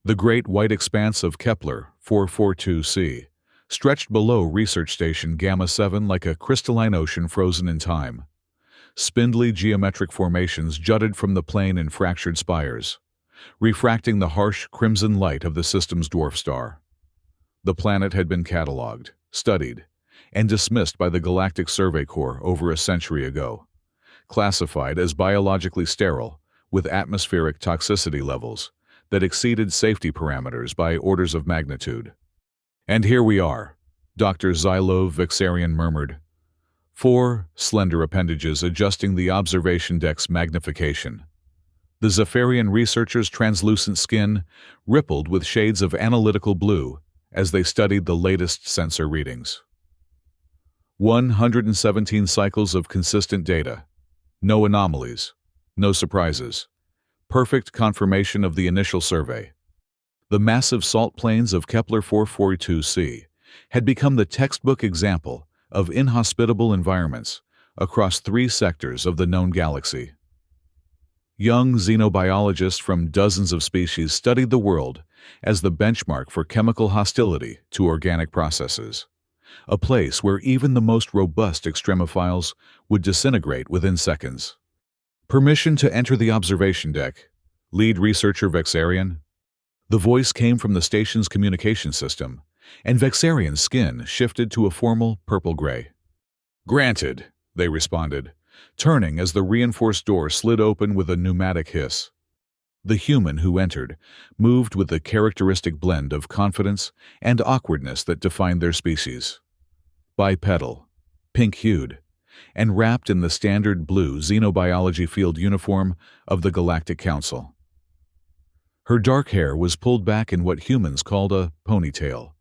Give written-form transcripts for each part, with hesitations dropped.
The great white expanse of Kepler 442c stretched below Research Station Gamma 7 like a crystalline ocean frozen in time. Spindly geometric formations jutted from the plane in fractured spires, refracting the harsh crimson light of the system's dwarf star. The planet had been catalogued, studied, and dismissed by the Galactic Survey Corps over a century ago, classified as biologically sterile with atmospheric toxicity levels that exceeded safety parameters by orders of magnitude. "And here we are," Dr. Xylov Vixarian murmured, 4 slender appendages adjusting the observation deck's magnification. The Zephyrian researchers' translucent skin rippled with shades of analytical blue as they studied the latest sensor readings. 117 cycles of consistent data. No anomalies. No surprises. Perfect confirmation of the initial survey. The massive salt plains of Kepler 442c had become the textbook example of inhospitable environments across 3 sectors of the known galaxy. Young xenobiologists from dozens of species studied the world as the benchmark for chemical hostility to organic processes, a place where even the most robust extremophiles would disintegrate within seconds. "Permission to enter the observation deck, lead researcher Vexarian." The voice came from the station's communication system, and Vexarian's skin shifted to a formal purple-gray. "Granted," they responded, turning as the reinforced door slid open with a pneumatic hiss. The human who entered moved with the characteristic blend of confidence and awkwardness that defined their species. Bipedal, pink-hued, and wrapped in the standard blue xenobiology field uniform of the Galactic Council. Her dark hair was pulled back in what humans called a ponytail,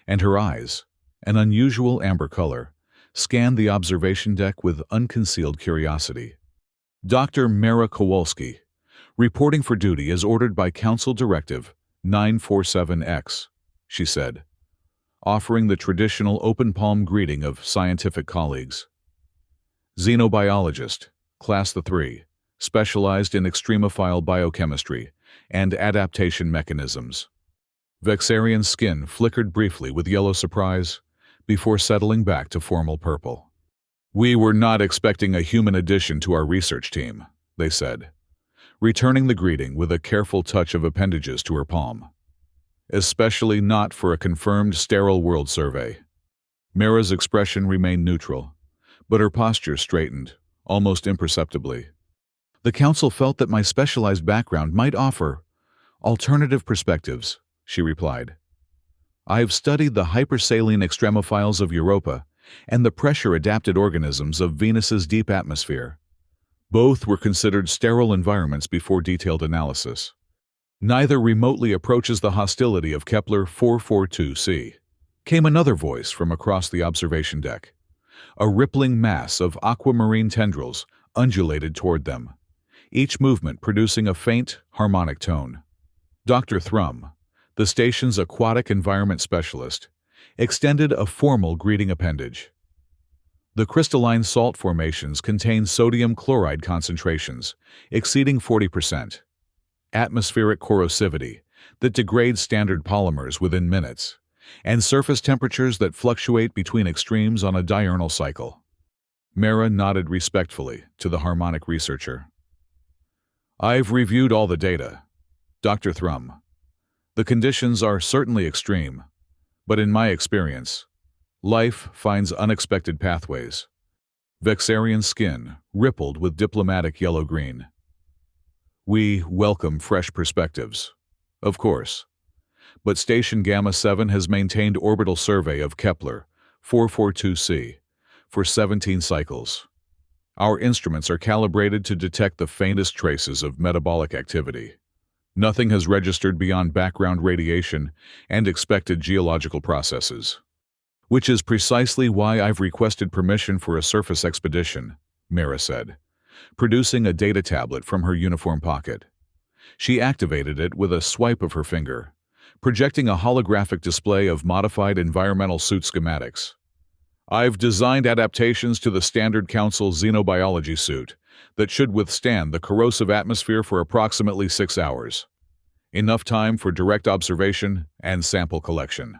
and her eyes, an unusual amber color, scanned the observation deck with unconcealed curiosity. "Dr. Mara Kowalski, reporting for duty as ordered by Council Directive 947X, she said, offering the traditional open palm greeting of scientific colleagues. Xenobiologist, Class 3, specialized in extremophile biochemistry and adaptation mechanisms. Vexarian's skin flickered briefly with yellow surprise before settling back to formal purple. "We were not expecting a human addition to our research team," they said, returning the greeting with a careful touch of appendages to her palm. "Especially not for a confirmed sterile world survey." Mara's expression remained neutral, but her posture straightened, almost imperceptibly. "The Council felt that my specialized background might offer alternative perspectives," she replied. "I have studied the hypersaline extremophiles of Europa and the pressure-adapted organisms of Venus's deep atmosphere. Both were considered sterile environments before detailed analysis. Neither remotely approaches the hostility of Kepler 442c." Came another voice from across the observation deck. A rippling mass of aquamarine tendrils undulated toward them, each movement producing a faint, harmonic tone. Dr. Thrum, the station's aquatic environment specialist, extended a formal greeting appendage. The crystalline salt formations contain sodium chloride concentrations exceeding 40%, atmospheric corrosivity that degrades standard polymers within minutes, and surface temperatures that fluctuate between extremes on a diurnal cycle. Mara nodded respectfully to the harmonic researcher. "I've reviewed all the data, Dr. Thrum. The conditions are certainly extreme, but in my experience, life finds unexpected pathways." Vexarian's skin rippled with diplomatic yellow-green. "We welcome fresh perspectives, of course, but Station Gamma 7 has maintained orbital survey of Kepler 442c for 17 cycles. Our instruments are calibrated to detect the faintest traces of metabolic activity. Nothing has registered beyond background radiation and expected geological processes. Which is precisely why I've requested permission for a surface expedition," Mara said, producing a data tablet from her uniform pocket. She activated it with a swipe of her finger, projecting a holographic display of modified environmental suit schematics. "I've designed adaptations to the Standard Council xenobiology suit that should withstand the corrosive atmosphere for approximately 6 hours. enough time for direct observation and sample collection.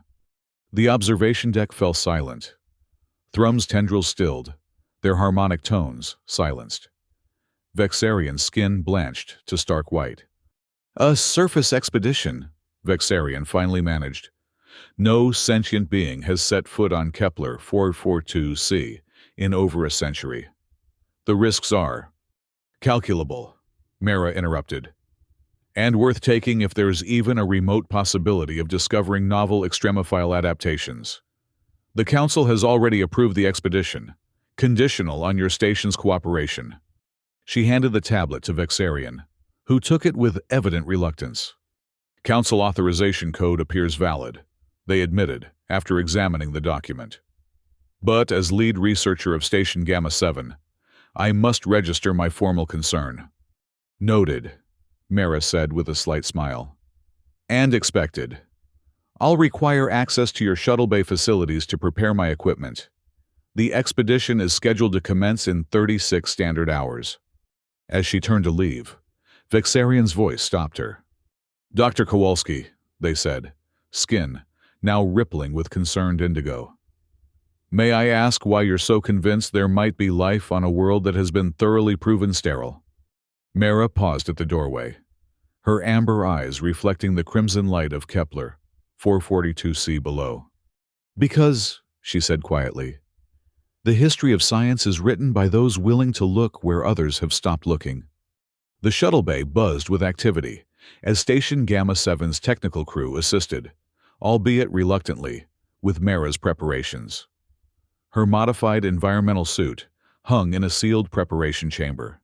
The observation deck fell silent. Thrum's tendrils stilled, their harmonic tones silenced. Vexarian's skin blanched to stark white. "A surface expedition," Vexarian finally managed. "No sentient being has set foot on Kepler 442c in over a century. The risks are calculable," Mara interrupted, "and worth taking if there's even a remote possibility of discovering novel extremophile adaptations. The Council has already approved the expedition, conditional on your station's cooperation." She handed the tablet to Vexarian, who took it with evident reluctance. "Council authorization code appears valid," they admitted after examining the document. "But as lead researcher of Station Gamma 7, I must register my formal concern." "Noted," Mara said with a slight smile. "And expected. I'll require access to your shuttle bay facilities to prepare my equipment. The expedition is scheduled to commence in 36 standard hours." As she turned to leave, Vexarian's voice stopped her. "Dr. Kowalski," they said, skin now rippling with concerned indigo. "May I ask why you're so convinced there might be life on a world that has been thoroughly proven sterile?" Mara paused at the doorway, her amber eyes reflecting the crimson light of Kepler 442c below. "Because," she said quietly, "the history of science is written by those willing to look where others have stopped looking." The shuttle bay buzzed with activity as Station Gamma 7's technical crew assisted, albeit reluctantly, with Mara's preparations. Her modified environmental suit hung in a sealed preparation chamber,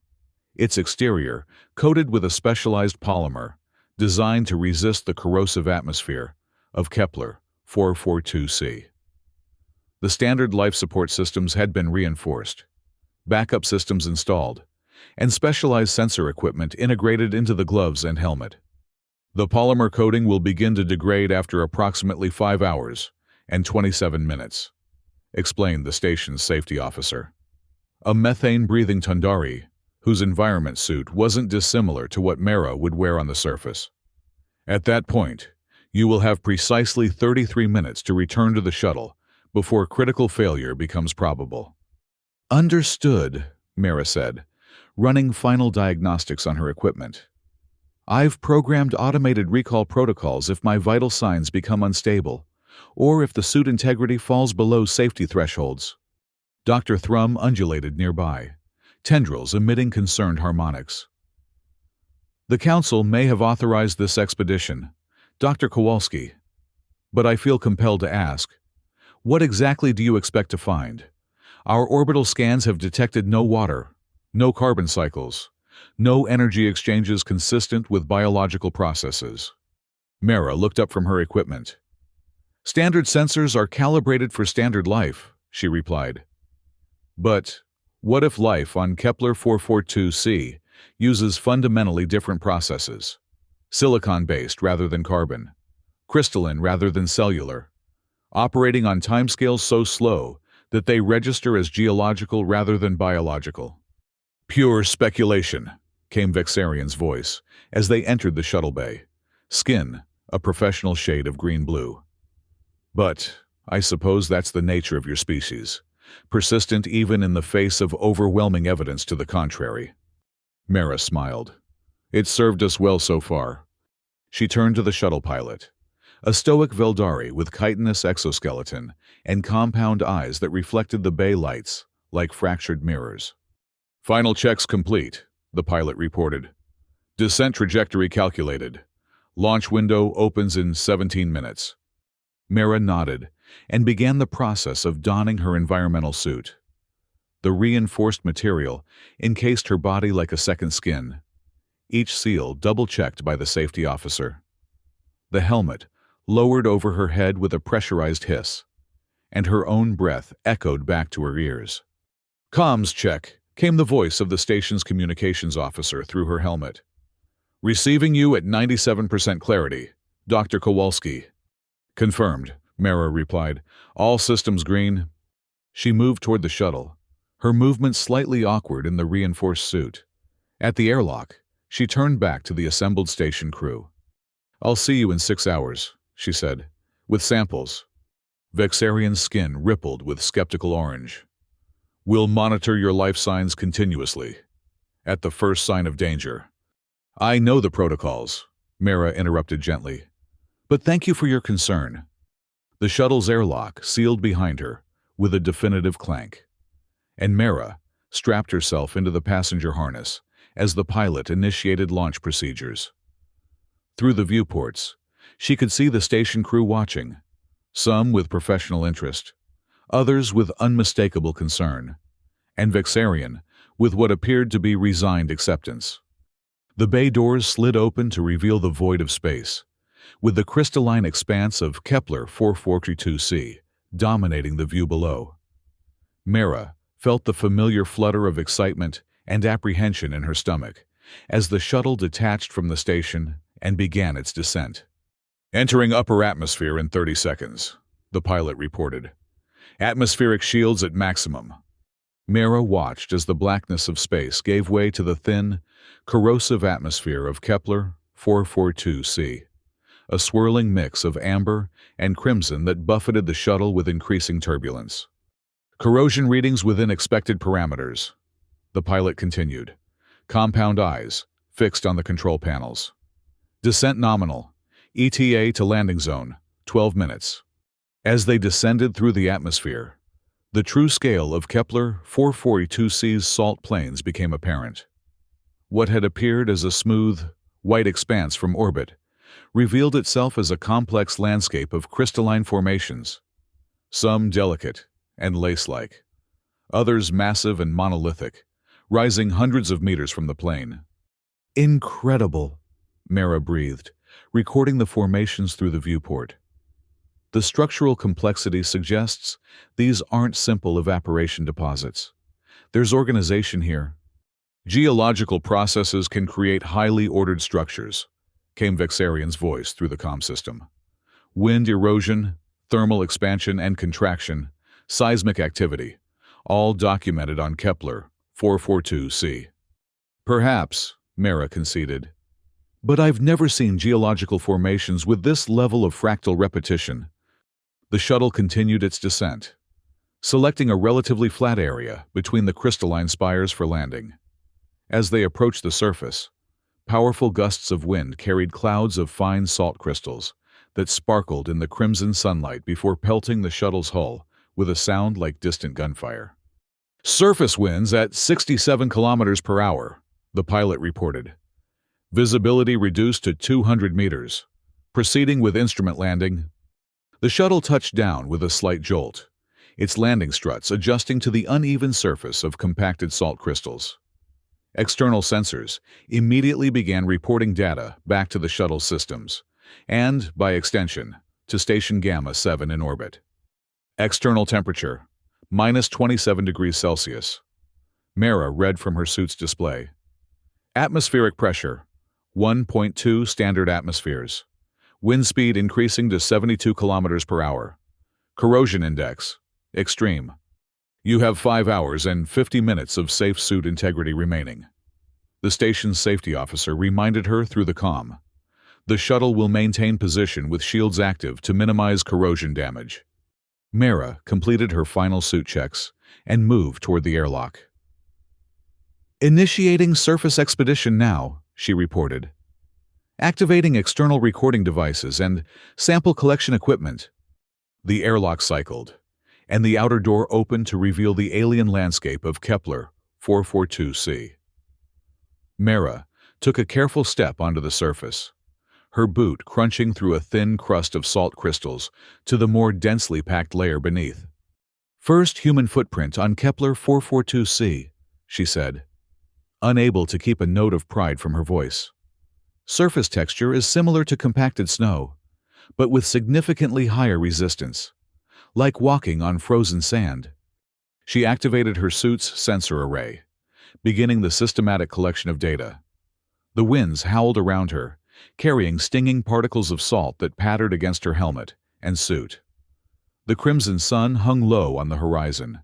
its exterior coated with a specialized polymer designed to resist the corrosive atmosphere of Kepler 442c. The standard life support systems had been reinforced, backup systems installed, and specialized sensor equipment integrated into the gloves and helmet. "The polymer coating will begin to degrade after approximately 5 hours and 27 minutes, explained the station's safety officer. A methane-breathing Tundari, whose environment suit wasn't dissimilar to what Mara would wear on the surface. "At that point, you will have precisely 33 minutes to return to the shuttle before critical failure becomes probable." "Understood," Mara said, running final diagnostics on her equipment. "I've programmed automated recall protocols if my vital signs become unstable, or if the suit integrity falls below safety thresholds." Dr. Thrum undulated nearby, tendrils emitting concerned harmonics. "The Council may have authorized this expedition, Dr. Kowalski, but I feel compelled to ask, what exactly do you expect to find? Our orbital scans have detected no water, no carbon cycles, no energy exchanges consistent with biological processes." Mara looked up from her equipment. "Standard sensors are calibrated for standard life," she replied. "But what if life on Kepler 442c uses fundamentally different processes? Silicon-based rather than carbon, crystalline rather than cellular, operating on timescales so slow that they register as geological rather than biological." "Pure speculation," came Vexarian's voice as they entered the shuttle bay, skin a professional shade of green-blue. "But I suppose that's the nature of your species, persistent even in the face of overwhelming evidence to the contrary." Mara smiled. "It served us well so far." She turned to the shuttle pilot, a stoic Veldari with chitinous exoskeleton and compound eyes that reflected the bay lights like fractured mirrors. "Final checks complete," the pilot reported. "Descent trajectory calculated. Launch window opens in 17 minutes. Mara nodded and began the process of donning her environmental suit. The reinforced material encased her body like a second skin, each seal double-checked by the safety officer. The helmet lowered over her head with a pressurized hiss, and her own breath echoed back to her ears. "Comms check," came the voice of the station's communications officer through her helmet. "Receiving you at 97% clarity, Dr. Kowalski." "Confirmed," Mara replied. "All systems green." She moved toward the shuttle, her movement slightly awkward in the reinforced suit. At the airlock, she turned back to the assembled station crew. "I'll see you in 6 hours," she said, "with samples." Vexarian's skin rippled with skeptical orange. "We'll monitor your life signs continuously. At the first sign of danger." "I know the protocols," Mara interrupted gently. "But thank you for your concern." The shuttle's airlock sealed behind her with a definitive clank, and Mara strapped herself into the passenger harness as the pilot initiated launch procedures. Through the viewports, she could see the station crew watching, some with professional interest, others with unmistakable concern, and Vexarian with what appeared to be resigned acceptance. The bay doors slid open to reveal the void of space, with the crystalline expanse of Kepler 442c dominating the view below. Mara felt the familiar flutter of excitement and apprehension in her stomach as the shuttle detached from the station and began its descent. "Entering upper atmosphere in 30 seconds, the pilot reported. "Atmospheric shields at maximum." Mara watched as the blackness of space gave way to the thin, corrosive atmosphere of Kepler 442c, a swirling mix of amber and crimson that buffeted the shuttle with increasing turbulence. "Corrosion readings within expected parameters," the pilot continued, compound eyes fixed on the control panels. "Descent nominal. ETA to landing zone, 12 minutes. As they descended through the atmosphere, the true scale of Kepler 442c's salt plains became apparent. What had appeared as a smooth, white expanse from orbit revealed itself as a complex landscape of crystalline formations, some delicate and lace-like, others massive and monolithic, rising hundreds of meters from the plain. "Incredible," Mara breathed, recording the formations through the viewport. The structural complexity suggests these aren't simple evaporation deposits. There's organization here. "Geological processes can create highly ordered structures," came Vexarian's voice through the comm system. "Wind erosion, thermal expansion and contraction, seismic activity, all documented on Kepler 442c. "Perhaps," Mara conceded. "But I've never seen geological formations with this level of fractal repetition." The shuttle continued its descent, selecting a relatively flat area between the crystalline spires for landing. As they approached the surface, powerful gusts of wind carried clouds of fine salt crystals that sparkled in the crimson sunlight before pelting the shuttle's hull with a sound like distant gunfire. "Surface winds at 67 kilometers per hour, the pilot reported. "Visibility reduced to 200 meters. Proceeding with instrument landing." The shuttle touched down with a slight jolt, its landing struts adjusting to the uneven surface of compacted salt crystals. External sensors immediately began reporting data back to the shuttle systems, and, by extension, to Station Gamma 7 in orbit. External temperature, minus 27 degrees Celsius. Mara read from her suit's display. Atmospheric pressure, 1.2 standard atmospheres. Wind speed increasing to 72 kilometers per hour. Corrosion index, extreme. You have 5 hours and 50 minutes of safe suit integrity remaining. The station's safety officer reminded her through the comm. The shuttle will maintain position with shields active to minimize corrosion damage. Mara completed her final suit checks and moved toward the airlock. "Initiating surface expedition now," she reported. "Activating external recording devices and sample collection equipment." The airlock cycled, and the outer door opened to reveal the alien landscape of Kepler 442c. Mara took a careful step onto the surface, her boot crunching through a thin crust of salt crystals to the more densely packed layer beneath. "First human footprint on Kepler 442c," she said, unable to keep a note of pride from her voice. "Surface texture is similar to compacted snow, but with significantly higher resistance, like walking on frozen sand." She activated her suit's sensor array, beginning the systematic collection of data. The winds howled around her, carrying stinging particles of salt that pattered against her helmet and suit. The crimson sun hung low on the horizon,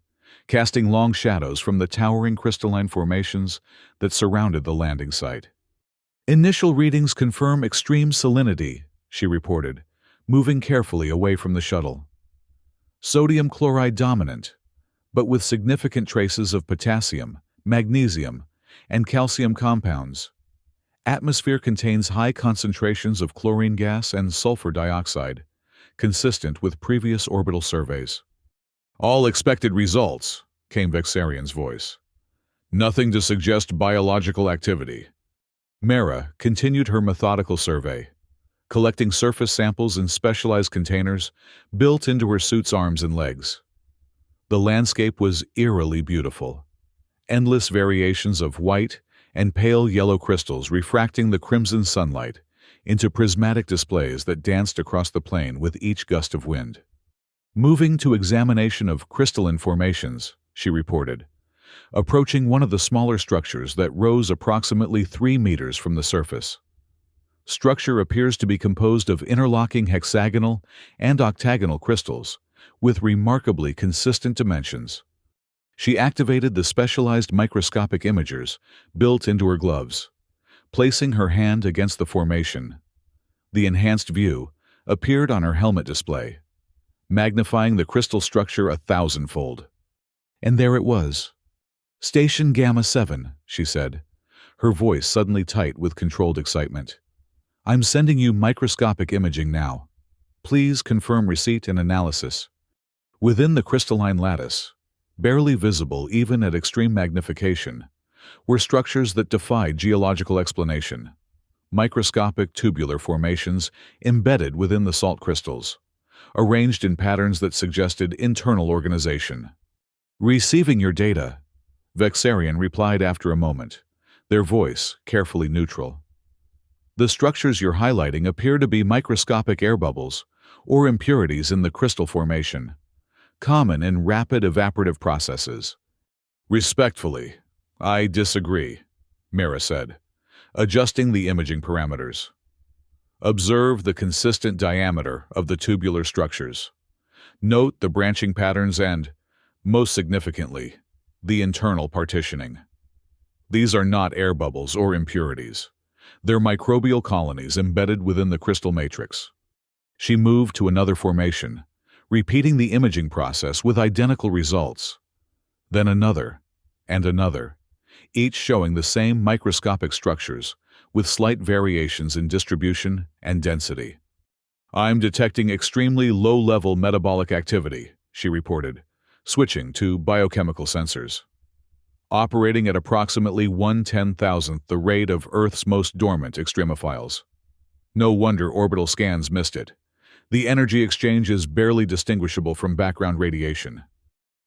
casting long shadows from the towering crystalline formations that surrounded the landing site. "Initial readings confirm extreme salinity," she reported, moving carefully away from the shuttle. Sodium chloride dominant, but with significant traces of potassium, magnesium, and calcium compounds. Atmosphere contains high concentrations of chlorine gas and sulfur dioxide, consistent with previous orbital surveys. All expected results, came Vexarian's voice. Nothing to suggest biological activity. Mara continued her methodical survey, collecting surface samples in specialized containers built into her suit's arms and legs. The landscape was eerily beautiful. Endless variations of white and pale yellow crystals refracting the crimson sunlight into prismatic displays that danced across the plain with each gust of wind. Moving to examination of crystalline formations, she reported, approaching one of the smaller structures that rose approximately 3 meters from the surface. Structure appears to be composed of interlocking hexagonal and octagonal crystals with remarkably consistent dimensions. She activated the specialized microscopic imagers built into her gloves, placing her hand against the formation. The enhanced view appeared on her helmet display, magnifying the crystal structure 1,000-fold. And there it was. Station Gamma 7, she said, her voice suddenly tight with controlled excitement. I'm sending you microscopic imaging now. Please confirm receipt and analysis. Within the crystalline lattice, barely visible even at extreme magnification, were structures that defied geological explanation. Microscopic tubular formations embedded within the salt crystals, arranged in patterns that suggested internal organization. Receiving your data, Vexarian replied after a moment, their voice carefully neutral. The structures you're highlighting appear to be microscopic air bubbles or impurities in the crystal formation, common in rapid evaporative processes. Respectfully, I disagree, Mara said, adjusting the imaging parameters. Observe the consistent diameter of the tubular structures. Note the branching patterns and, most significantly, the internal partitioning. These are not air bubbles or impurities. They're microbial colonies embedded within the crystal matrix. She moved to another formation, repeating the imaging process with identical results. Then another, and another, each showing the same microscopic structures with slight variations in distribution and density. I'm detecting extremely low-level metabolic activity, she reported, switching to biochemical sensors. Operating at approximately 1/10,000th the rate of Earth's most dormant extremophiles. No wonder orbital scans missed it. The energy exchange is barely distinguishable from background radiation.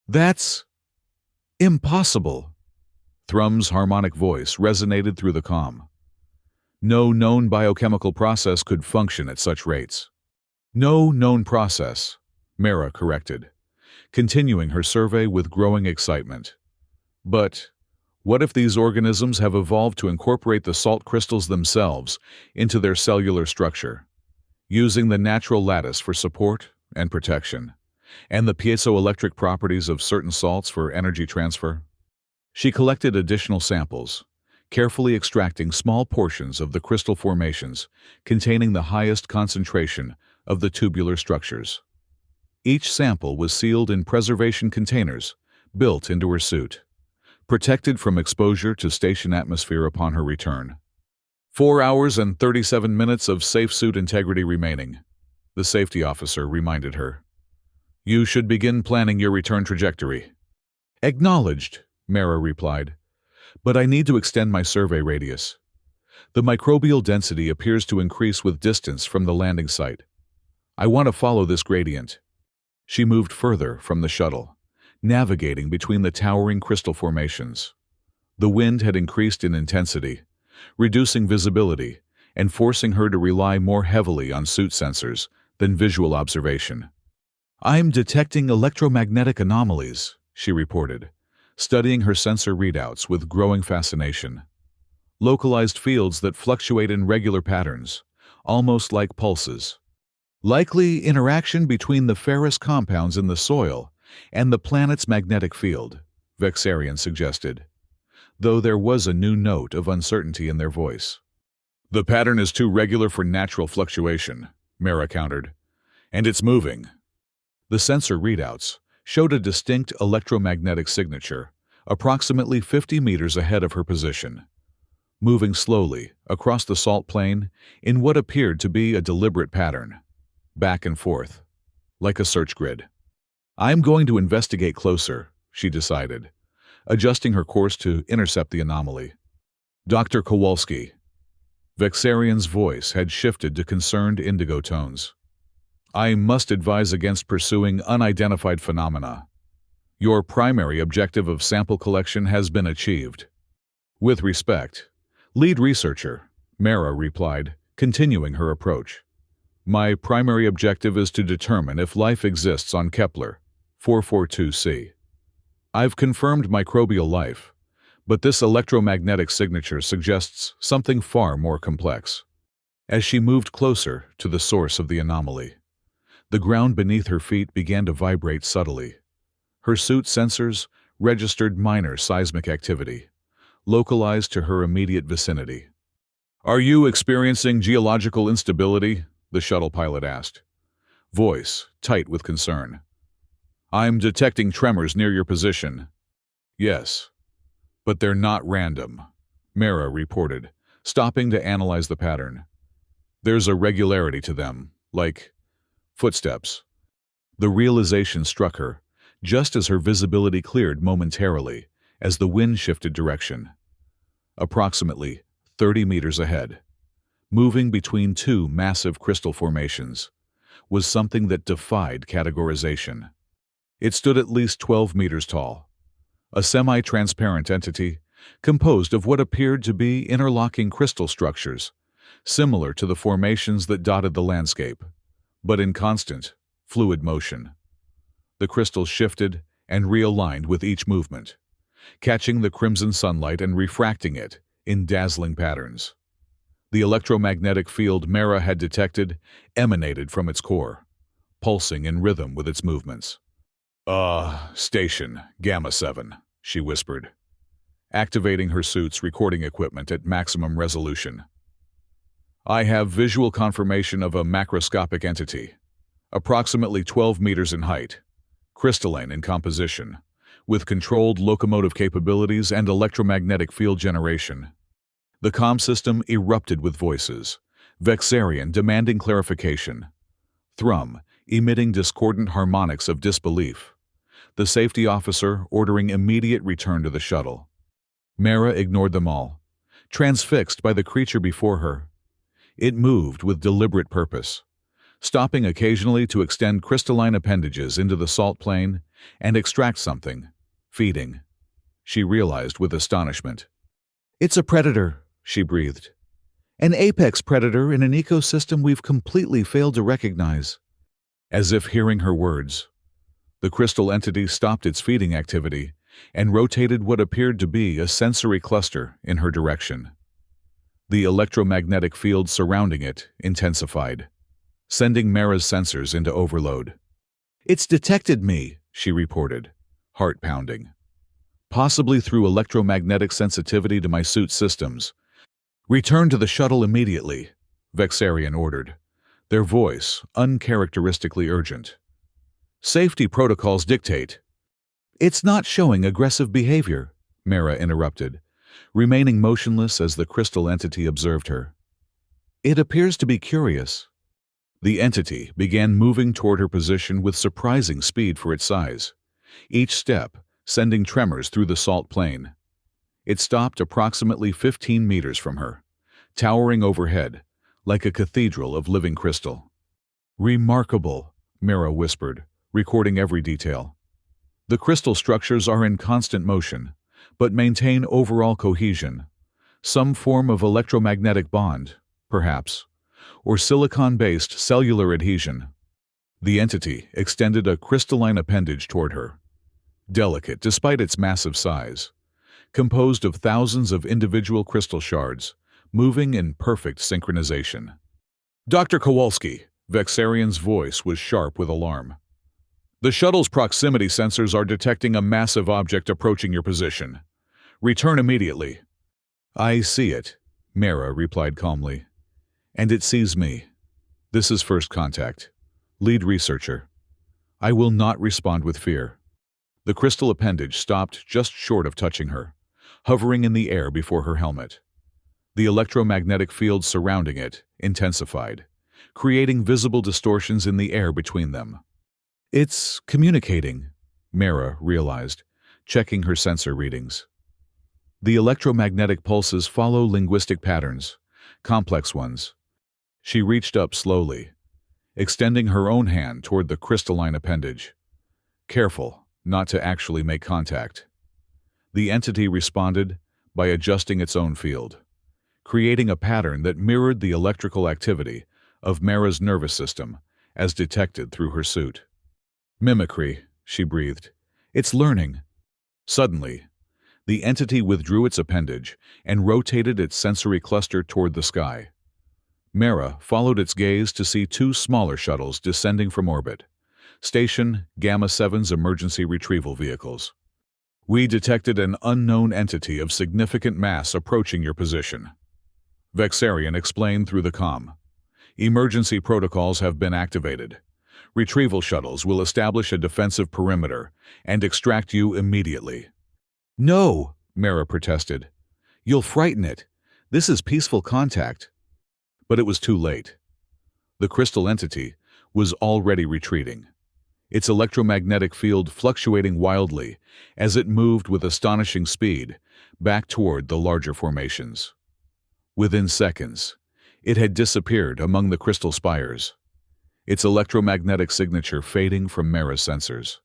That's impossible. Thrum's harmonic voice resonated through the comm. No known biochemical process could function at such rates. No known process, Mara corrected, continuing her survey with growing excitement. But what if these organisms have evolved to incorporate the salt crystals themselves into their cellular structure, using the natural lattice for support and protection, and the piezoelectric properties of certain salts for energy transfer? She collected additional samples, carefully extracting small portions of the crystal formations containing the highest concentration of the tubular structures. Each sample was sealed in preservation containers built into her suit, protected from exposure to station atmosphere upon her return. 4 hours and 37 minutes of safe suit integrity remaining, the safety officer reminded her. You should begin planning your return trajectory. Acknowledged, Mara replied, but I need to extend my survey radius. The microbial density appears to increase with distance from the landing site. I want to follow this gradient. She moved further from the shuttle, navigating between the towering crystal formations. The wind had increased in intensity, reducing visibility and forcing her to rely more heavily on suit sensors than visual observation. I'm detecting electromagnetic anomalies, she reported, studying her sensor readouts with growing fascination. Localized fields that fluctuate in regular patterns, almost like pulses. Likely interaction between the ferrous compounds in the soil and the planet's magnetic field, Vexarian suggested, though there was a new note of uncertainty in their voice. The pattern is too regular for natural fluctuation, Mara countered. And it's moving. The sensor readouts showed a distinct electromagnetic signature, approximately 50 meters ahead of her position, moving slowly across the salt plain in what appeared to be a deliberate pattern, back and forth, like a search grid. I'm going to investigate closer, she decided, adjusting her course to intercept the anomaly. Dr. Kowalski. Vexarian's voice had shifted to concerned indigo tones. I must advise against pursuing unidentified phenomena. Your primary objective of sample collection has been achieved. With respect, lead researcher, Mara replied, continuing her approach. My primary objective is to determine if life exists on Kepler 442c. I've confirmed microbial life, but this electromagnetic signature suggests something far more complex. As she moved closer to the source of the anomaly, the ground beneath her feet began to vibrate subtly. Her suit sensors registered minor seismic activity, localized to her immediate vicinity. Are you experiencing geological instability? The shuttle pilot asked, voice tight with concern. I'm detecting tremors near your position. Yes, but they're not random, Mara reported, stopping to analyze the pattern. There's a regularity to them, like footsteps. The realization struck her, just as her visibility cleared momentarily as the wind shifted direction. Approximately 30 meters ahead, moving between two massive crystal formations, was something that defied categorization. It stood at least 12 meters tall, a semi-transparent entity composed of what appeared to be interlocking crystal structures, similar to the formations that dotted the landscape, but in constant, fluid motion. The crystals shifted and realigned with each movement, catching the crimson sunlight and refracting it in dazzling patterns. The electromagnetic field Mara had detected emanated from its core, pulsing in rhythm with its movements. Station, Gamma 7, she whispered, activating her suit's recording equipment at maximum resolution. I have visual confirmation of a macroscopic entity, approximately 12 meters in height, crystalline in composition, with controlled locomotive capabilities and electromagnetic field generation. The comm system erupted with voices, Vexarian demanding clarification, Thrum emitting discordant harmonics of disbelief, the safety officer ordering immediate return to the shuttle. Mara ignored them all, transfixed by the creature before her. It moved with deliberate purpose, stopping occasionally to extend crystalline appendages into the salt plain and extract something, feeding. She realized with astonishment. It's a predator, she breathed. An apex predator in an ecosystem we've completely failed to recognize. As if hearing her words, the crystal entity stopped its feeding activity and rotated what appeared to be a sensory cluster in her direction. The electromagnetic field surrounding it intensified, sending Mara's sensors into overload. It's detected me, she reported, heart pounding. Possibly through electromagnetic sensitivity to my suit systems. Return to the shuttle immediately, Vexarian ordered, their voice uncharacteristically urgent. Safety protocols dictate. It's not showing aggressive behavior, Mara interrupted, remaining motionless as the crystal entity observed her. It appears to be curious. The entity began moving toward her position with surprising speed for its size, each step sending tremors through the salt plain. It stopped approximately 15 meters from her, towering overhead, like a cathedral of living crystal. Remarkable, Mara whispered, recording every detail. The crystal structures are in constant motion, but maintain overall cohesion, some form of electromagnetic bond, perhaps, or silicon-based cellular adhesion. The entity extended a crystalline appendage toward her, delicate despite its massive size, composed of thousands of individual crystal shards, moving in perfect synchronization. Dr. Kowalski, Vexarian's voice was sharp with alarm. The shuttle's proximity sensors are detecting a massive object approaching your position. Return immediately. I see it, Mara replied calmly. And it sees me. This is first contact. Lead researcher. I will not respond with fear. The crystal appendage stopped just short of touching her, hovering in the air before her helmet. The electromagnetic field surrounding it intensified, creating visible distortions in the air between them. It's communicating, Mara realized, checking her sensor readings. The electromagnetic pulses follow linguistic patterns, complex ones. She reached up slowly, extending her own hand toward the crystalline appendage. Careful not to actually make contact. The entity responded by adjusting its own field, creating a pattern that mirrored the electrical activity of Mara's nervous system as detected through her suit. Mimicry, she breathed. It's learning. Suddenly, the entity withdrew its appendage and rotated its sensory cluster toward the sky. Mara followed its gaze to see two smaller shuttles descending from orbit, Station Gamma-7's emergency retrieval vehicles. We detected an unknown entity of significant mass approaching your position, Vexarian explained through the comm. Emergency protocols have been activated. Retrieval shuttles will establish a defensive perimeter and extract you immediately. No, Mara protested. You'll frighten it. This is peaceful contact. But it was too late. The crystal entity was already retreating, its electromagnetic field fluctuating wildly as it moved with astonishing speed back toward the larger formations. Within seconds, it had disappeared among the crystal spires, its electromagnetic signature fading from Mara's sensors.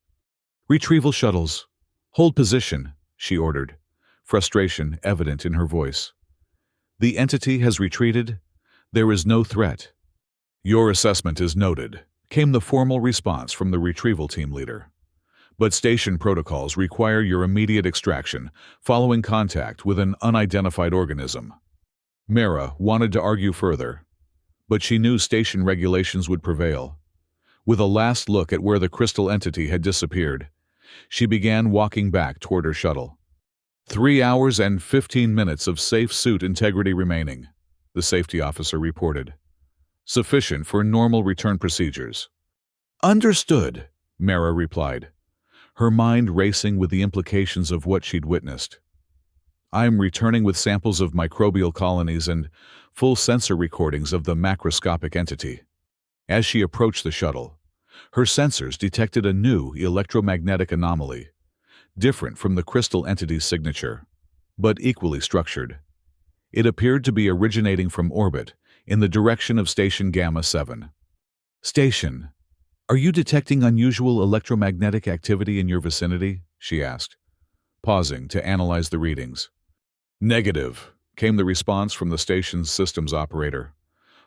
Retrieval shuttles. Hold position, she ordered, frustration evident in her voice. The entity has retreated. There is no threat. Your assessment is noted, came the formal response from the retrieval team leader. But station protocols require your immediate extraction following contact with an unidentified organism. Mara wanted to argue further, but she knew station regulations would prevail. With a last look at where the crystal entity had disappeared, she began walking back toward her shuttle. 3 hours and 15 minutes of safe suit integrity remaining, the safety officer reported. Sufficient for normal return procedures. Understood, Mara replied, her mind racing with the implications of what she'd witnessed. I'm returning with samples of microbial colonies and full sensor recordings of the macroscopic entity. As she approached the shuttle, her sensors detected a new electromagnetic anomaly, different from the crystal entity's signature, but equally structured. It appeared to be originating from orbit in the direction of Station Gamma-7. Station, are you detecting unusual electromagnetic activity in your vicinity? She asked, pausing to analyze the readings. Negative, came the response from the station's systems operator.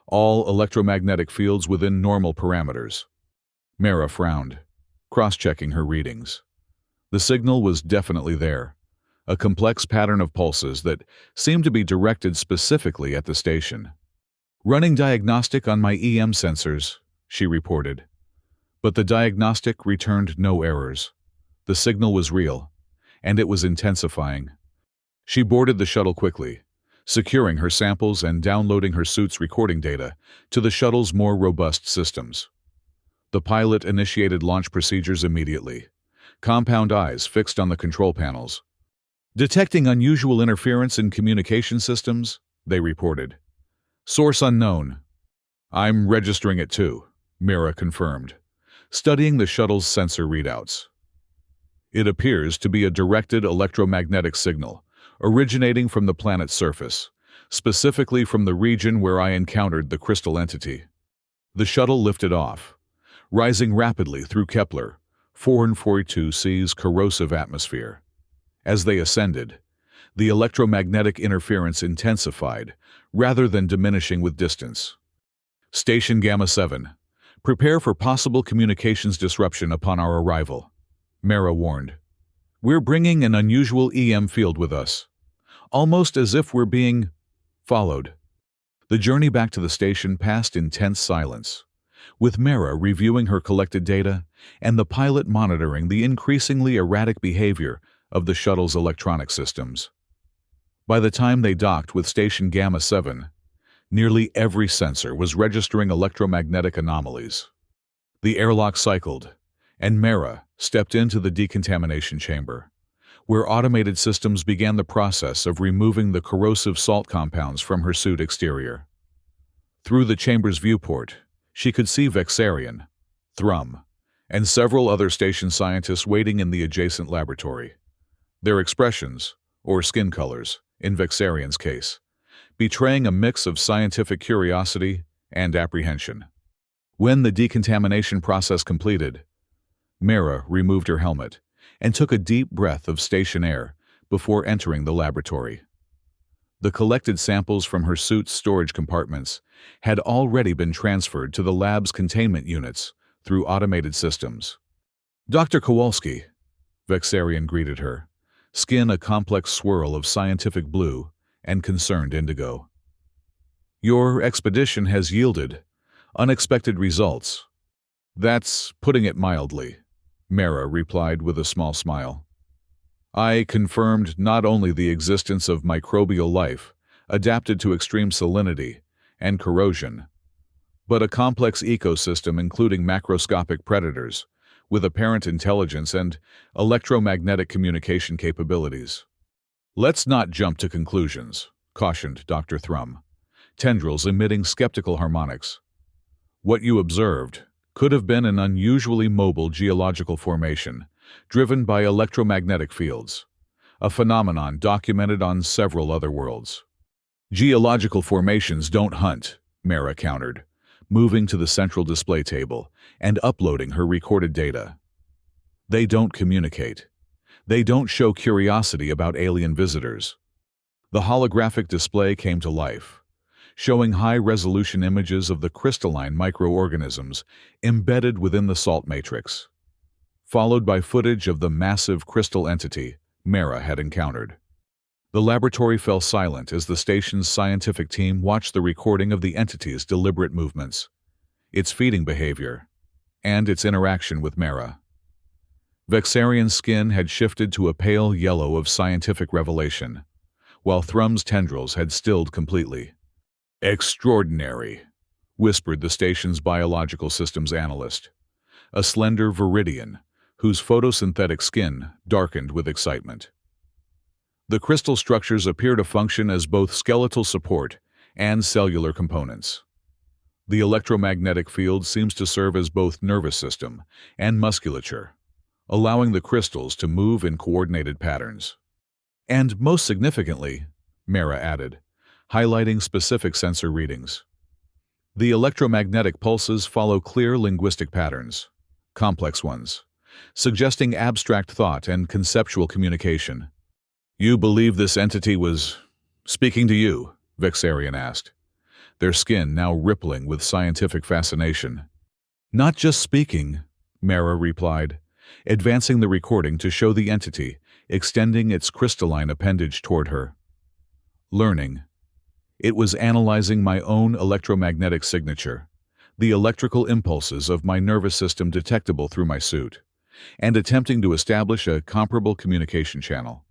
All electromagnetic fields within normal parameters. Mara frowned, cross-checking her readings. The signal was definitely there, a complex pattern of pulses that seemed to be directed specifically at the station. Running diagnostic on my EM sensors, she reported. But the diagnostic returned no errors. The signal was real, and it was intensifying. She boarded the shuttle quickly, securing her samples and downloading her suit's recording data to the shuttle's more robust systems. The pilot initiated launch procedures immediately, compound eyes fixed on the control panels. Detecting unusual interference in communication systems, they reported. Source unknown. I'm registering it too, Mara confirmed, studying the shuttle's sensor readouts. It appears to be a directed electromagnetic signal, originating from the planet's surface, specifically from the region where I encountered the crystal entity. The shuttle lifted off, rising rapidly through Kepler 442c's corrosive atmosphere. As they ascended, the electromagnetic interference intensified rather than diminishing with distance. Station Gamma-7, prepare for possible communications disruption upon our arrival, Mara warned. We're bringing an unusual EM field with us, almost as if we're being followed. The journey back to the station passed in tense silence, with Mara reviewing her collected data and the pilot monitoring the increasingly erratic behavior of the shuttle's electronic systems. By the time they docked with Station Gamma 7, nearly every sensor was registering electromagnetic anomalies. The airlock cycled, and Mara stepped into the decontamination chamber, where automated systems began the process of removing the corrosive salt compounds from her suit exterior. Through the chamber's viewport, she could see Vexarian, Thrum, and several other station scientists waiting in the adjacent laboratory. Their expressions, or skin colors, in Vexarian's case, betraying a mix of scientific curiosity and apprehension. When the decontamination process completed, Mara removed her helmet and took a deep breath of station air before entering the laboratory. The collected samples from her suit's storage compartments had already been transferred to the lab's containment units through automated systems. "Dr. Kowalski," Vexarian greeted her, skin a complex swirl of scientific blue and concerned indigo. "Your expedition has yielded unexpected results." "That's putting it mildly," Mara replied with a small smile. "I confirmed not only the existence of microbial life adapted to extreme salinity and corrosion, but a complex ecosystem including macroscopic predators with apparent intelligence and electromagnetic communication capabilities." "Let's not jump to conclusions," cautioned Dr. Thrum, tendrils emitting skeptical harmonics. "What you observed could have been an unusually mobile geological formation driven by electromagnetic fields, a phenomenon documented on several other worlds." "Geological formations don't hunt," Mara countered, moving to the central display table and uploading her recorded data. "They don't communicate. They don't show curiosity about alien visitors." The holographic display came to life, showing high-resolution images of the crystalline microorganisms embedded within the salt matrix, followed by footage of the massive crystal entity Mara had encountered. The laboratory fell silent as the station's scientific team watched the recording of the entity's deliberate movements, its feeding behavior, and its interaction with Mara. Vexarian's skin had shifted to a pale yellow of scientific revelation, while Thrum's tendrils had stilled completely. "Extraordinary," whispered the station's biological systems analyst, a slender Viridian whose photosynthetic skin darkened with excitement. The crystal structures appear to function as both skeletal support and cellular components. The electromagnetic field seems to serve as both nervous system and musculature, allowing the crystals to move in coordinated patterns. "And most significantly," Mara added, highlighting specific sensor readings, "the electromagnetic pulses follow clear linguistic patterns, complex ones, suggesting abstract thought and conceptual communication." "You believe this entity was speaking to you?" Vexarian asked, their skin now rippling with scientific fascination. "Not just speaking," Mara replied, advancing the recording to show the entity extending its crystalline appendage toward her. "Learning. It was analyzing my own electromagnetic signature, the electrical impulses of my nervous system detectable through my suit, and attempting to establish a comparable communication channel.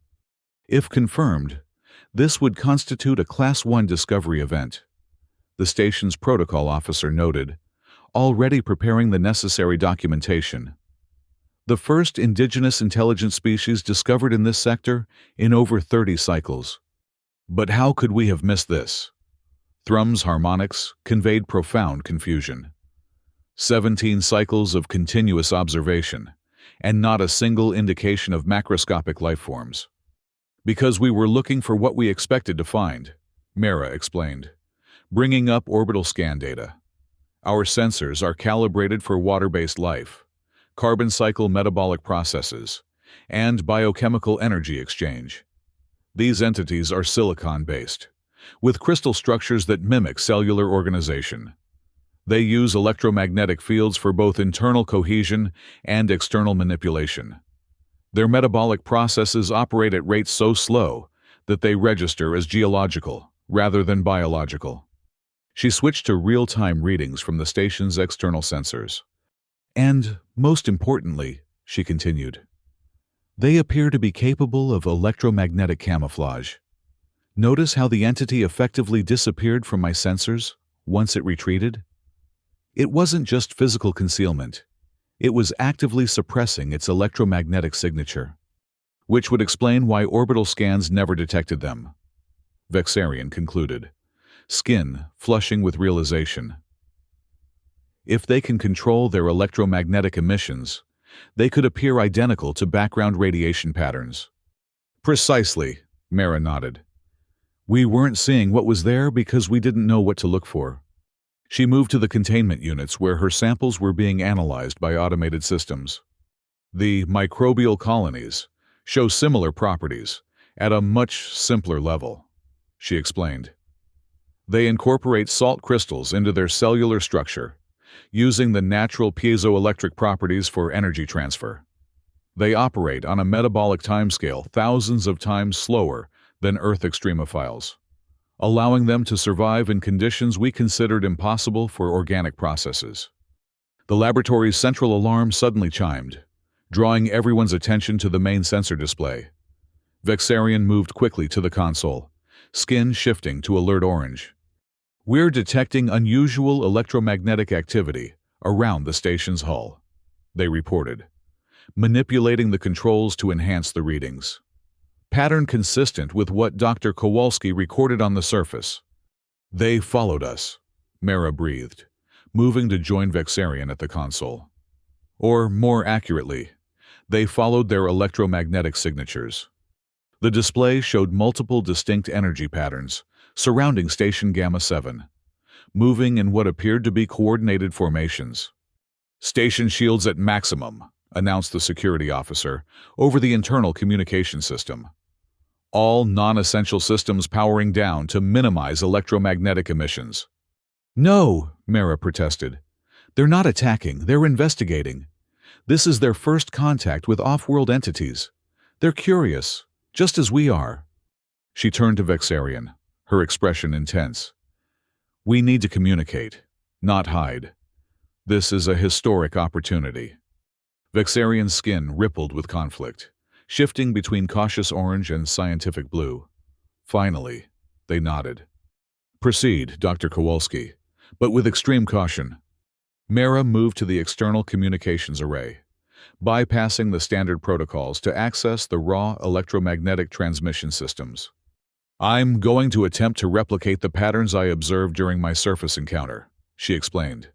If confirmed, this would constitute a Class 1 discovery event," the station's protocol officer noted, already preparing the necessary documentation. "The first indigenous intelligent species discovered in this sector in over 30 cycles. But how could we have missed this?" Thrum's harmonics conveyed profound confusion. 17 cycles of continuous observation, and not a single indication of macroscopic life forms. "Because we were looking for what we expected to find," Mara explained, bringing up orbital scan data. "Our sensors are calibrated for water-based life, carbon cycle metabolic processes, and biochemical energy exchange. These entities are silicon-based, with crystal structures that mimic cellular organization. They use electromagnetic fields for both internal cohesion and external manipulation. Their metabolic processes operate at rates so slow that they register as geological rather than biological." She switched to real-time readings from the station's external sensors. "And, most importantly," she continued, "they appear to be capable of electromagnetic camouflage. Notice how the entity effectively disappeared from my sensors once it retreated? It wasn't just physical concealment. It was actively suppressing its electromagnetic signature, which would explain why orbital scans never detected them, Vexarian concluded, skin flushing with realization. If they can control their electromagnetic emissions, they could appear identical to background radiation patterns. Precisely, Mara nodded. We weren't seeing what was there because we didn't know what to look for. She moved to the containment units where her samples were being analyzed by automated systems. The microbial colonies show similar properties at a much simpler level, she explained. They incorporate salt crystals into their cellular structure, using the natural piezoelectric properties for energy transfer. They operate on a metabolic timescale thousands of times slower than Earth extremophiles, allowing them to survive in conditions we considered impossible for organic processes. The laboratory's central alarm suddenly chimed, drawing everyone's attention to the main sensor display. Vexarian moved quickly to the console, skin shifting to alert orange. We're detecting unusual electromagnetic activity around the station's hull, they reported, manipulating the controls to enhance the readings. Pattern consistent with what Dr. Kowalski recorded on the surface. They followed us, Mara breathed, moving to join Vexarian at the console. Or, more accurately, they followed their electromagnetic signatures. The display showed multiple distinct energy patterns surrounding Station Gamma 7, moving in what appeared to be coordinated formations. Station shields at maximum, announced the security officer over the internal communication system. All non-essential systems powering down to minimize electromagnetic emissions. No, Mara protested. They're not attacking, they're investigating. This is their first contact with off-world entities. They're curious, just as we are. She turned to Vexarian, her expression intense. We need to communicate, not hide. This is a historic opportunity. Vexarian's skin rippled with conflict, shifting between cautious orange and scientific blue. Finally, they nodded. Proceed, Dr. Kowalski, but with extreme caution. Mara moved to the external communications array, bypassing the standard protocols to access the raw electromagnetic transmission systems. I'm going to attempt to replicate the patterns I observed during my surface encounter, she explained,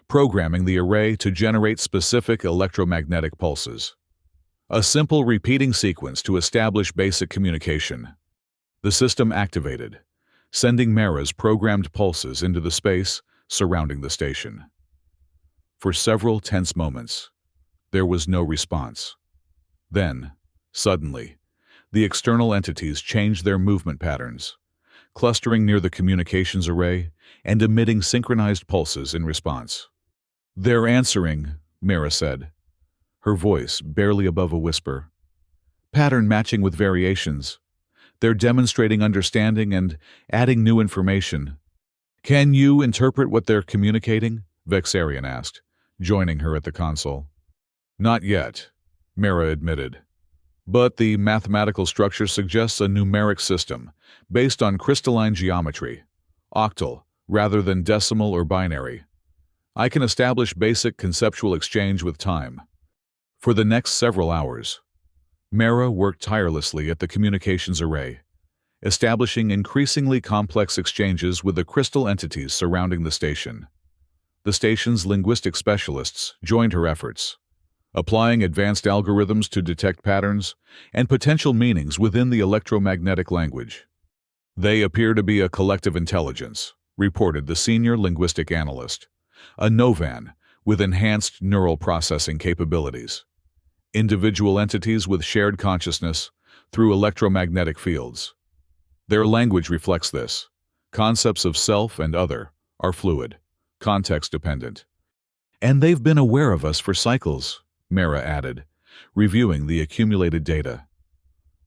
programming the array to generate specific electromagnetic pulses. A simple repeating sequence to establish basic communication. The system activated, sending Mara's programmed pulses into the space surrounding the station. For several tense moments, there was no response. Then, suddenly, the external entities changed their movement patterns, clustering near the communications array and emitting synchronized pulses in response. They're answering, Mara said, her voice barely above a whisper. Pattern matching with variations. They're demonstrating understanding and adding new information. Can you interpret what they're communicating? Vexarian asked, joining her at the console. Not yet, Mara admitted. But the mathematical structure suggests a numeric system based on crystalline geometry, octal rather than decimal or binary. I can establish basic conceptual exchange with time. For the next several hours, Mara worked tirelessly at the communications array, establishing increasingly complex exchanges with the crystal entities surrounding the station. The station's linguistic specialists joined her efforts, applying advanced algorithms to detect patterns and potential meanings within the electromagnetic language. They appear to be a collective intelligence, reported the senior linguistic analyst, a Novan with enhanced neural processing capabilities. Individual entities with shared consciousness through electromagnetic fields. Their language reflects this. Concepts of self and other are fluid, context-dependent. And they've been aware of us for cycles, Mara added, reviewing the accumulated data.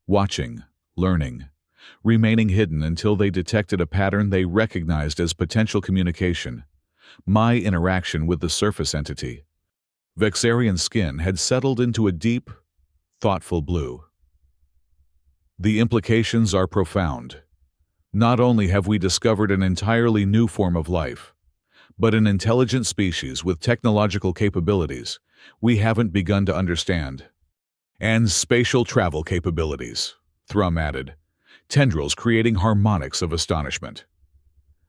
Watching, learning, remaining hidden until they detected a pattern they recognized as potential communication. My interaction with the surface entity. Vexarian's skin had settled into a deep, thoughtful blue. The implications are profound, Not only have we discovered an entirely new form of life, but an intelligent species with technological capabilities we haven't begun to understand. And spatial travel capabilities, Thrum added, tendrils creating harmonics of astonishment.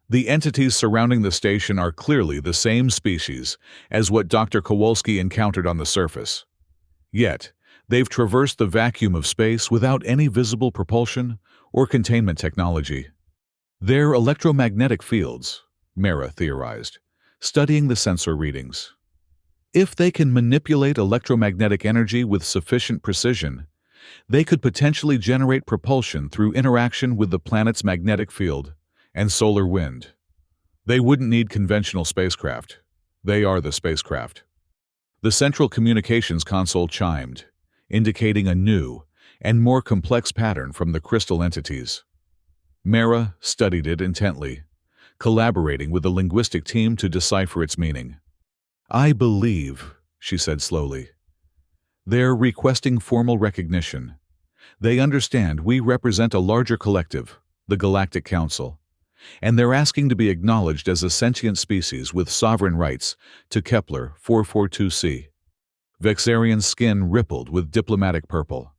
The entities surrounding the station are clearly the same species as what Dr. Kowalski encountered on the surface. Yet, they've traversed the vacuum of space without any visible propulsion or containment technology. They're electromagnetic fields, Mara theorized, studying the sensor readings. If they can manipulate electromagnetic energy with sufficient precision, they could potentially generate propulsion through interaction with the planet's magnetic field and solar wind. They wouldn't need conventional spacecraft. They are the spacecraft. The central communications console chimed, indicating a new and more complex pattern from the crystal entities. Mara studied it intently, collaborating with the linguistic team to decipher its meaning. "I believe," she said slowly, "they're requesting formal recognition. They understand we represent a larger collective, the Galactic Council, and they're asking to be acknowledged as a sentient species with sovereign rights to Kepler 442c. Vexarian's skin rippled with diplomatic purple.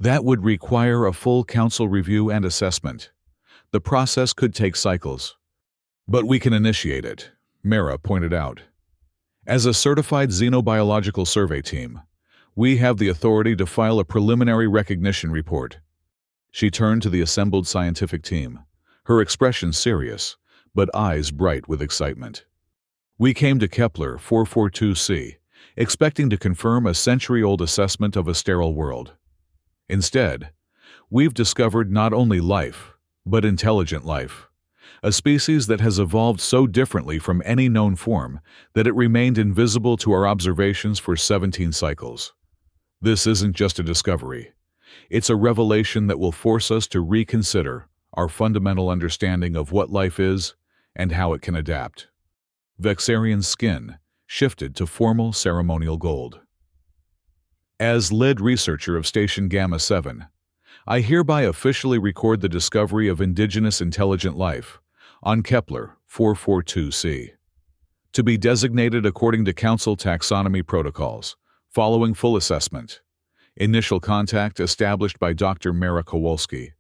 That would require a full council review and assessment. The process could take cycles. But we can initiate it, Mara pointed out. As a certified xenobiological survey team, we have the authority to file a preliminary recognition report. She turned to the assembled scientific team, her expression serious, but eyes bright with excitement. We came to Kepler 442c, expecting to confirm a century-old assessment of a sterile world. Instead, we've discovered not only life, but intelligent life, a species that has evolved so differently from any known form that it remained invisible to our observations for 17 cycles. This isn't just a discovery. It's a revelation that will force us to reconsider our fundamental understanding of what life is and how it can adapt. Vexarian's skin shifted to formal ceremonial gold. As lead researcher of Station Gamma 7, I hereby officially record the discovery of indigenous intelligent life on Kepler 442c. To be designated according to Council taxonomy protocols, following full assessment. Initial contact established by Dr. Mara Kowalski,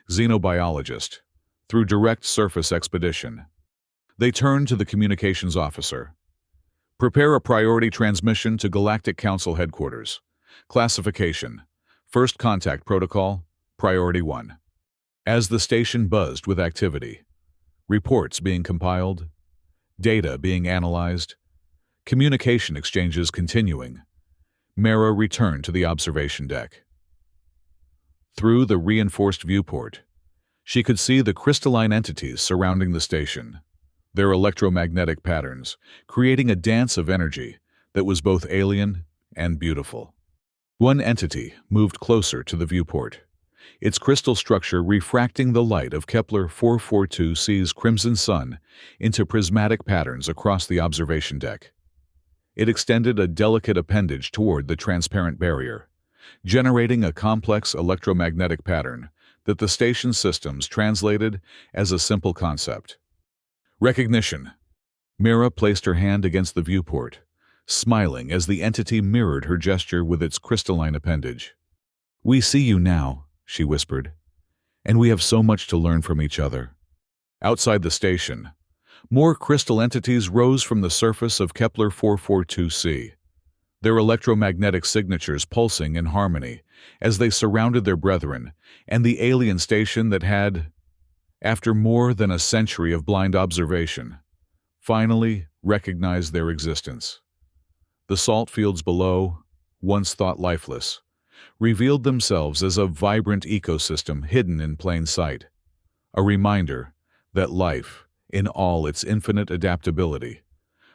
xenobiologist, through direct surface expedition. They turned to the communications officer. Prepare a priority transmission to Galactic Council headquarters. Classification: First Contact Protocol, Priority 1. As the station buzzed with activity, reports being compiled, data being analyzed, communication exchanges continuing, Mara returned to the observation deck. Through the reinforced viewport, she could see the crystalline entities surrounding the station, their electromagnetic patterns creating a dance of energy that was both alien and beautiful. One entity moved closer to the viewport, its crystal structure refracting the light of Kepler 442c's crimson sun into prismatic patterns across the observation deck. It extended a delicate appendage toward the transparent barrier, generating a complex electromagnetic pattern that the station systems translated as a simple concept. Recognition. Mara placed her hand against the viewport, smiling as the entity mirrored her gesture with its crystalline appendage. "We see you now," she whispered, "and we have so much to learn from each other." Outside the station, more crystal entities rose from the surface of Kepler 442c, their electromagnetic signatures pulsing in harmony as they surrounded their brethren and the alien station that had, after more than a century of blind observation, finally recognized their existence. The salt fields below, once thought lifeless, revealed themselves as a vibrant ecosystem hidden in plain sight, a reminder that life, in all its infinite adaptability,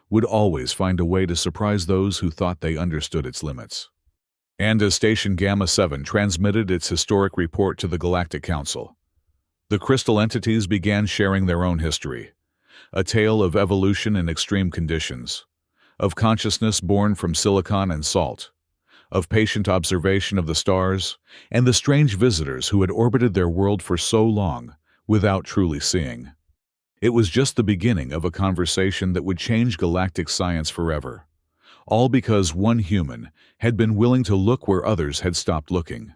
would always find a way to surprise those who thought they understood its limits. And as Station Gamma 7 transmitted its historic report to the Galactic Council, the crystal entities began sharing their own history, a tale of evolution in extreme conditions, of consciousness born from silicon and salt, of patient observation of the stars and the strange visitors who had orbited their world for so long without truly seeing. It was just the beginning of a conversation that would change galactic science forever, all because one human had been willing to look where others had stopped looking.